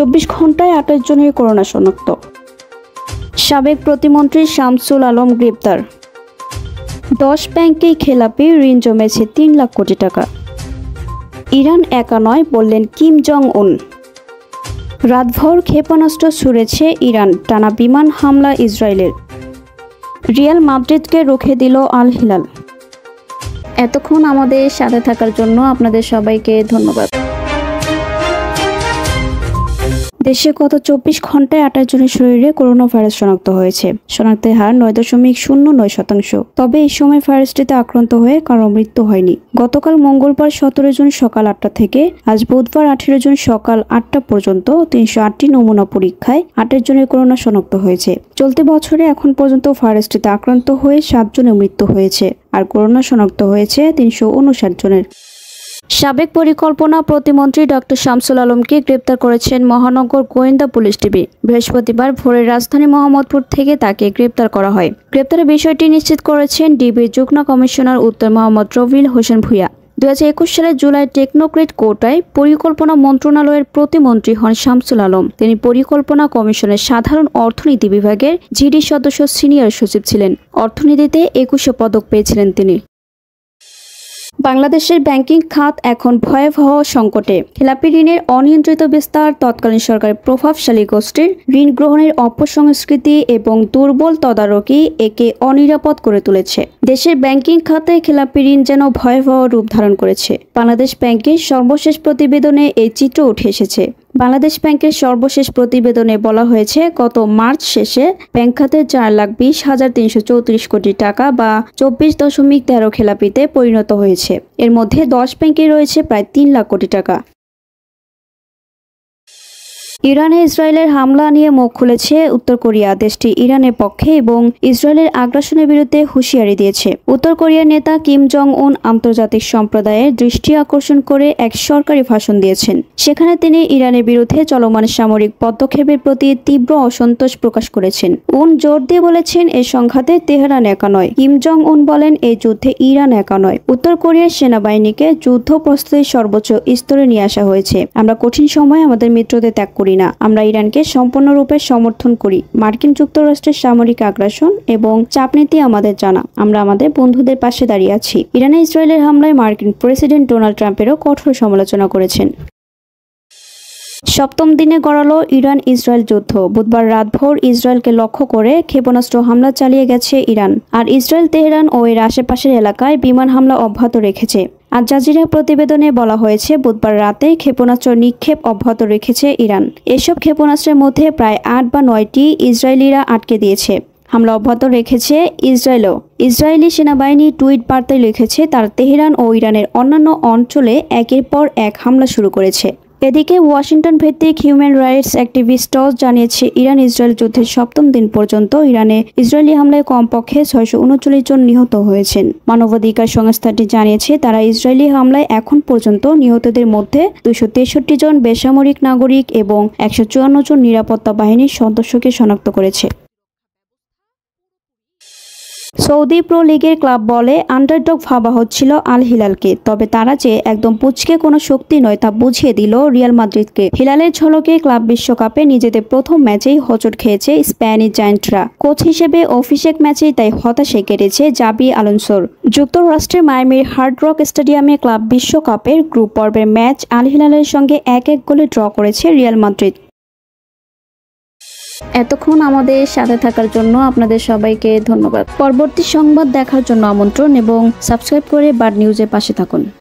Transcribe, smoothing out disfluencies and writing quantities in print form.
24 ঘন্টায় 28 জনের করোনা শনাক্ত। সাবেক প্রতিমন্ত্রী শামসুল আলম গ্রেপ্তার। 10 ব্যাংকেই খেলাপি, ঋণ জমেছে 3 লাখ কোটি টাকা। ইরান একা নয় বললেন কিম জং উন। রাতভর ক্ষেপণাস্ত্র ছুড়েছে ইরান, টানা বিমান হামলা ইসরায়েলের। রিয়াল মাদ্রিদকে রুখে দিল আল হিলাল। এতক্ষণ আমাদের সাথে থাকার জন্য আপনাদের সবাইকে ধন্যবাদ। দেশে গত 24 ঘন্টায় 28 জনের শরীরে করোনা ভাইরাস শনাক্ত হয়েছে। শনাক্তের হার 9.09%। তবে এই সময় ভাইরাসটিতে আক্রান্ত হয়ে কারো মৃত্যু হয়নি। গতকাল মঙ্গলবার 17 জুন সকাল 8টা থেকে আজ বুধবার 18 জুন সকাল 8টা পর্যন্ত 308টি নমুনা পরীক্ষায় 28 জনের করোনা শনাক্ত হয়েছে। চলতি বছরে এখন পর্যন্ত ভাইরাসটিতে আক্রান্ত হয়ে 7 জনের মৃত্যু হয়েছে, আর করোনা শনাক্ত হয়েছে 359 জনের। সাবেক পরিকল্পনা প্রতিমন্ত্রী ডক্টর শামসুল আলমকে গ্রেপ্তার করেছেন মহানগর গোয়েন্দা পুলিশ ডিবি। বৃহস্পতিবার ভোরে রাজধানী মোহাম্মদপুর থেকে তাকে গ্রেপ্তার করা হয়। গ্রেপ্তারের বিষয়টি নিশ্চিত করেছেন ডিবির যুগ্ম কমিশনার উত্তর মোহাম্মদ রবিউল হোসেন ভূঁইয়া। 2021 সালের জুলাই টেকনোক্রেট কোটায় পরিকল্পনা মন্ত্রণালয়ের প্রতিমন্ত্রী হন শামসুল আলম। তিনি পরিকল্পনা কমিশনের সাধারণ অর্থনীতি বিভাগের জিডি সদস্য সিনিয়র সচিব ছিলেন। অর্থনীতিতে 21 পদক পেয়েছিলেন তিনি। বাংলাদেশের ব্যাংকিং খাত এখন ভয়াবহ সংকটে। খেলাপি ঋণের অনিয়ন্ত্রিত বিস্তার, তৎকালীন সরকারের প্রভাবশালী গোষ্ঠীর ঋণ গ্রহণের অপসংস্কৃতি এবং দুর্বল তদারকি একে অনিরাপদ করে তুলেছে। দেশের ব্যাংকিং খাতে খেলাপি ঋণ যেন ভয়াবহ রূপ ধারণ করেছে। বাংলাদেশ ব্যাংকের সর্বশেষ প্রতিবেদনে এই চিত্র উঠে এসেছে। বাংলাদেশ ব্যাংকের সর্বশেষ প্রতিবেদনে বলা হয়েছে, গত মার্চ শেষে ব্যাংক খাতে 4,20,334 কোটি টাকা বা 24.13 খেলাপিতে পরিণত হয়েছে। এর মধ্যে 10 ব্যাংকে রয়েছে প্রায় 3 লাখ কোটি টাকা। ইরানে ইসরায়েলের হামলা নিয়ে মুখ খুলেছে উত্তর কোরিয়া। দেশটি ইরানের পক্ষে এবং ইসরায়েলের আগ্রাসনের বিরুদ্ধে হুঁশিয়ারি দিয়েছে। উত্তর কোরিয়ার নেতা কিম জং উন আন্তর্জাতিক সম্প্রদায়ের দৃষ্টি আকর্ষণ করে এক সরকারি ভাষণ দিয়েছেন। সেখানে তিনি ইরানের বিরুদ্ধে চলমান সামরিক পদক্ষেপের প্রতি তীব্র অসন্তোষ প্রকাশ করেছেন। উন জোর দিয়ে বলেছেন, এই সংঘাতে তেহরান একা নয়। কিম জং উন বলেন, এই যুদ্ধে ইরান একা নয়। উত্তর কোরিয়ার সেনাবাহিনীকে যুদ্ধ প্রস্তুতির সর্বোচ্চ স্তরে নিয়ে আসা হয়েছে। আমরা কঠিন সময়ে আমাদের মিত্রদের ত্যাগ করি না, আমরা ইরানকে সম্পূর্ণরূপে সমর্থন করি। মার্কিন যুক্তরাষ্ট্রের সামরিক আগ্রাসন এবং চাপ নীতি আমাদের জানা। আমরা আমাদের বন্ধুদের পাশে দাঁড়িয়ে আছি। ইরানে ইসরায়েলের হামলায় মার্কিন প্রেসিডেন্ট ডোনাল্ড ট্রাম্পেরও কঠোর সমালোচনা করেছেন। সপ্তম দিনে গড়ালো ইরান ইসরায়েল যুদ্ধ। বুধবার রাতভর ইসরায়েলকে লক্ষ্য করে ক্ষেপণাস্ত্র হামলা চালিয়ে গেছে ইরান, আর ইসরায়েল তেহরান ও এর আশেপাশের এলাকায় বিমান হামলা অব্যাহত রেখেছে। আল জাজিরা প্রতিবেদনে বলা হয়েছে, বুধবার রাতে ক্ষেপণাস্ত্র নিক্ষেপ অব্যাহত রেখেছে ইরান। এসব ক্ষেপণাস্ত্রের মধ্যে প্রায় 8 বা 9টি ইসরায়েলিরা আটকে দিয়েছে। হামলা অব্যাহত রেখেছে ইসরায়েলও। ইসরায়েলি সেনাবাহিনী টুইট বার্তায় লিখেছে, তারা তেহরান ও ইরানের অন্যান্য অঞ্চলে একের পর এক হামলা শুরু করেছে। এদিকে ওয়াশিংটন ভিত্তিক হিউম্যান রাইটস অ্যাক্টিভিস্ট জানিয়েছে, ইরান ইসরায়েল যুদ্ধের 7ম দিন পর্যন্ত ইরানে ইসরায়েলি হামলায় কমপক্ষে 639 জন নিহত হয়েছেন। মানবাধিকার সংস্থাটি জানিয়েছে, তারা ইসরায়েলি হামলায় এখন পর্যন্ত নিহতদের মধ্যে 263 জন বেসামরিক নাগরিক এবং 154 জন নিরাপত্তা বাহিনীর সদস্যকে শনাক্ত করেছে। সৌদি প্রো লিগের ক্লাব বলে আন্ডারডগ ভাবা হচ্ছিল আল হিলালকে, তবে তারা যে একদম পুচকে কোনো শক্তি নয় তা বুঝিয়ে দিল রিয়াল মাদ্রিদকে। হিলালের ঝলকে ক্লাব বিশ্বকাপে নিজেদের প্রথম ম্যাচেই হোঁচট খেয়েছে স্প্যানিশ জায়ান্টরা। কোচ হিসেবে অভিষেক ম্যাচেই তাই হতাশে কেটেছে জাবি আলোনসোর। যুক্তরাষ্ট্রের মায়ামির হার্ড রক স্টেডিয়ামে ক্লাব বিশ্বকাপের গ্রুপ পর্বের ম্যাচ আল হিলালের সঙ্গে 1-1 গোলে ড্র করেছে রিয়াল মাদ্রিদ। এতক্ষণ আমাদের সাথে থাকার জন্য আপনাদের সবাইকে ধন্যবাদ। পরবর্তী সংবাদ দেখার জন্য আমন্ত্রণ এবং সাবস্ক্রাইব করে বার্ড নিউজের পাশে থাকুন।